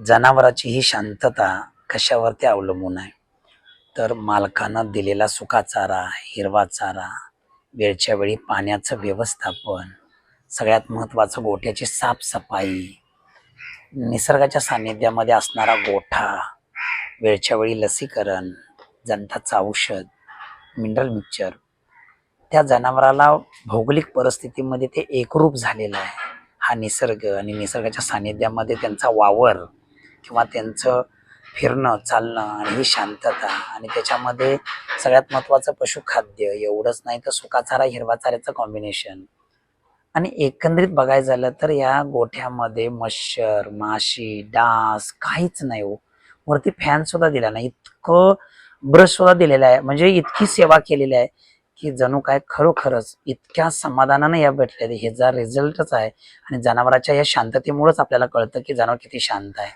जनावराची ही शांतता कशावरती अवलंबून आहे? तर मालकानं दिलेला सुका चारा, हिरवा चारा, वेळच्या वेळी पाण्याचं व्यवस्थापन, सगळ्यात महत्त्वाचं गोठ्याची साफसफाई, निसर्गाच्या सानिध्यामध्ये असणारा गोठा, वेळच्या वेळी लसीकरण, जंताचं औषध, मिनरल मिक्सचर, त्या जनावराला भौगोलिक परिस्थितीमध्ये ते एकरूप झालेलं आहे. हा निसर्ग आणि निसर्गाच्या सानिध्यामध्ये त्यांचा वावर किंवा त्यांचं फिरणं, चालणं आणि ही शांतता आणि त्याच्यामध्ये सगळ्यात महत्त्वाचं पशुखाद्य, एवढंच नाही तर सुका चारा, हिरवा चाऱ्याचं कॉम्बिनेशन. आणि एकंदरीत बघायचं झालं तर या गोठ्यामध्ये मच्छर, माशी, डास काहीच नाही हो. वरती फॅन सुद्धा दिला नाही, इतकं ब्रश सुद्धा दिलेला आहे, म्हणजे इतकी सेवा केलेली आहे की जणू काय खरोखरच इतक्या समाधानाने या भेटले. ह्याचा रिझल्टच आहे आणि जनावराच्या या शांततेमुळेच आपल्याला कळतं की जनावर किती शांत आहे.